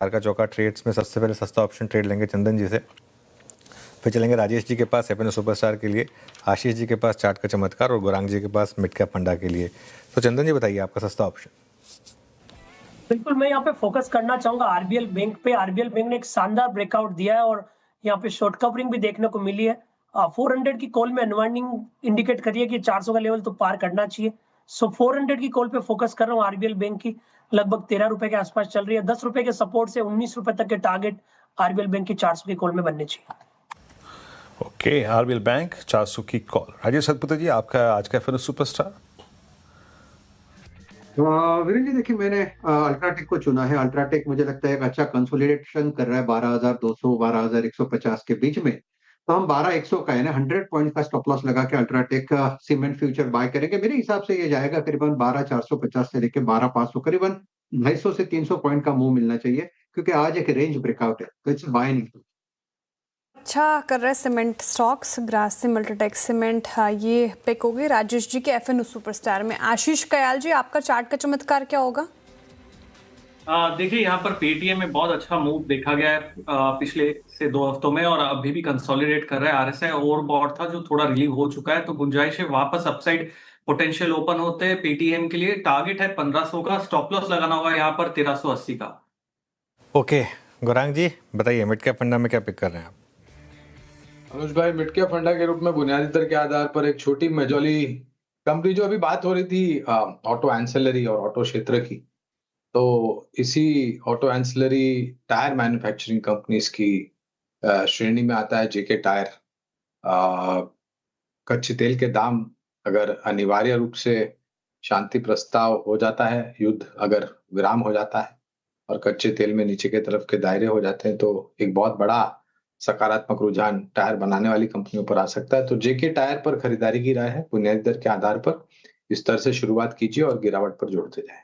चार का चौका ट्रेड्स में सबसे पहले सस्ता ऑप्शन ट्रेड लेंगे चंदन जी से, फिर चलेंगे राजेश जी के पास एफएनओ सुपरस्टार के लिए, आशीष जी के पास चार्ट का चमत्कार और गौरांग जी के पास मिड कैप फंडा के लिए। तो चंदन जी बताइए आपका सस्ता ऑप्शन। बिल्कुल, मैं यहाँ पे फोकस करना चाहूंगा आरबीएल बैंक पे। आरबीएल बैंक ने एक शानदार ब्रेकआउट दिया है और यहाँ पे शॉर्ट कवरिंग भी देखने को मिली है। 400 की कॉल में अनवाइंडिंग इंडिकेट करिए कि 400 का लेवल तो पार करना चाहिए। सो 400 की कॉल पे फोकस कर रहा हूँ। आरबीएल बैंक की लगभग 13 रुपए के आसपास चल रही है। 10 रुपए के सपोर्ट से 19 रुपए तक के टारगेट आरबीएल बैंक की 400 की कॉल में बनने चाहिए। ओके, आरबीएल बैंक 400 की कॉल। राजेश सतपुते जी, आपका आज का एफएनओ सुपरस्टार। वीरेंद्र जी, देखिए मैंने अल्ट्राटेक को चुना है। अल्ट्राटेक मुझे लगता है एक अच्छा कंसोलिडेशन कर रहा है 12,200 12,150 के बीच में। तो हम 12,100 का है ना 100 पॉइंट का स्टॉप लॉस लगा के अल्ट्राटेक का सीमेंट फ्यूचर बाय करेंगे। मेरे हिसाब से ये जाएगा करीबन 12,450 से लेके 12,500, करीबन 250 से 300 पॉइंट का मूव मिलना चाहिए, क्योंकि आज एक रेंज ब्रेकआउट है, तो इट्स बाय नहीं। अच्छा कर रहा है cement stocks, Grasim, UltraTech cement. हाँ, ये पिक हो गई राजेश जी के एफएनओ सुपरस्टार में। आशीष कयाल जी, आपका चार्ट का चमत्कार क्या होगा? देखिए, यहाँ पर पेटीएम में बहुत अच्छा मूव देखा गया है पिछले से 2 हफ्तों में, और अभी भी कंसोलिडेट कर रहा है। आरएसआई ओवरबॉट था जो थोड़ा रिलीव हो चुका है, तो गुंजाइश है वापस अपसाइड पोटेंशियल ओपन होते हैं पेटीएम के लिए। टारगेट है 1500 का, स्टॉप लॉस लगाना होगा यहाँ पर 1380 का। ओके गौरांग जी बताइए मिड कैप फंडा में क्या पिक कर रहे हैं आप? अनुज भाई, मिड कैप फंडा के रूप में बुनियादी दर के आधार पर एक छोटी मेजोली कंपनी, जो अभी बात हो रही थी ऑटो एंसेलरी और ऑटो क्षेत्र की, तो इसी auto ancillary tyre manufacturing companies की श्रेणी में आता है जेके टायर। कच्चे तेल के दाम अगर अनिवार्य रूप से शांति प्रस्ताव हो जाता है, युद्ध अगर विराम हो जाता है और कच्चे तेल में नीचे के तरफ के दायरे हो जाते हैं, तो एक बहुत बड़ा सकारात्मक रुझान टायर बनाने वाली कंपनियों पर आ सकता है। तो जेके टायर पर खरीदारी की राय है। बुनियादी दर के आधार पर इस तरह से शुरुआत कीजिए और गिरावट पर जोड़ते जाए।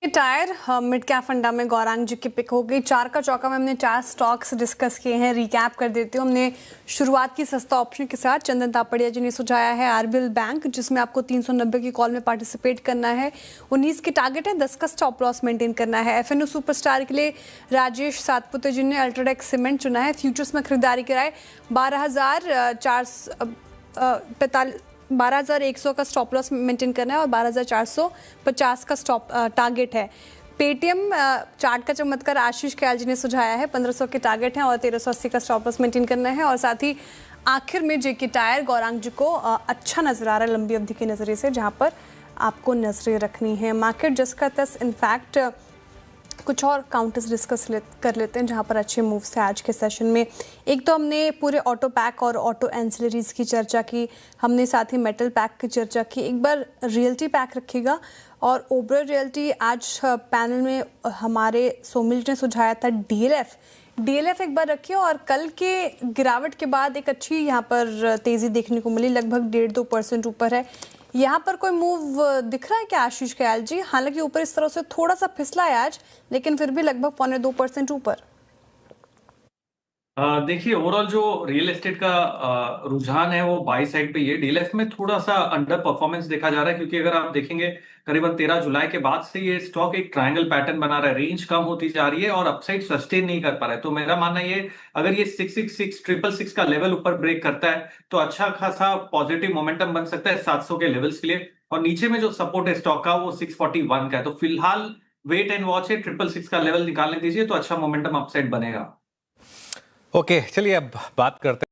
टायर मिड कैप फंडा में गौरांग जी की पिक हो गई। चार का चौका में हमने 4 स्टॉक्स डिस्कस किए हैं। रिकैप कर देती हूँ। हमने शुरुआत की सस्ता ऑप्शन के साथ। चंदन तापड़िया जी ने सुझाया है आरबीएल बैंक, जिसमें आपको 390 की कॉल में पार्टिसिपेट करना है। 19 की टारगेट है, 10 का स्टॉप लॉस मेंटेन करना है। एफएनओ सुपरस्टार के लिए राजेश सातपुते जी ने अल्ट्राटेक सीमेंट चुना है। फ्यूचर्स में खरीदारी कराए 12,100 का स्टॉप लॉस मेंटेन करना है और 12,450 का स्टॉप टारगेट है। पेटीएम चार्ट का चमत्कार आशीष कयाल जी ने सुझाया है। 1500 के टारगेट हैं और 1380 का स्टॉप लॉस मेंटेन करना है। और साथ ही आखिर में जेके टायर गौरांग जी को अच्छा नजर आ रहा है लंबी अवधि के नजरिए से, जहां पर आपको नजरें रखनी है। मार्केट जिसका तस इनफैक्ट कुछ और काउंटर्स डिस्कस कर लेते हैं जहां पर अच्छे मूव्स थे आज के सेशन में। एक तो हमने पूरे ऑटो पैक और ऑटो एंसिलरीज की चर्चा की, हमने साथ ही मेटल पैक की चर्चा की। एक बार रियल्टी पैक रखिएगा। और ओबरॉय रियल्टी आज पैनल में हमारे सोमिल ने सुझाया था डीएलएफ एक बार रखिए। और कल के गिरावट के बाद एक अच्छी यहाँ पर तेज़ी देखने को मिली, लगभग 1.5-2% ऊपर है। यहाँ पर कोई मूव दिख रहा है क्या आशीष कयाल जी? हालांकि ऊपर इस तरह से थोड़ा सा फिसला है आज, लेकिन फिर भी लगभग 0.25% ऊपर। देखिए, ओवरऑल जो रियल एस्टेट का रुझान है वो बाई साइड पे ही है। डीएलएफ में थोड़ा सा अंडर परफॉर्मेंस देखा जा रहा है, क्योंकि अगर आप देखेंगे करीबन 13 जुलाई के बाद से ये स्टॉक एक ट्रायंगल पैटर्न बना रहा है। रेंज कम होती जा रही है और अपसाइड सस्टेन नहीं कर पा रहा है। तो मेरा मानना ये, अगर ये 666 का लेवल ऊपर ब्रेक करता है तो अच्छा खासा पॉजिटिव मोमेंटम बन सकता है 700 के लेवल्स के लिए। और नीचे में जो सपोर्ट है स्टॉक का वो 641 का है। तो फिलहाल वेट एंड वॉच है, 666 का लेवल निकालने दीजिए तो अच्छा मोमेंटम अपसाइड बनेगा। ओके चलिए अब बात करते हैं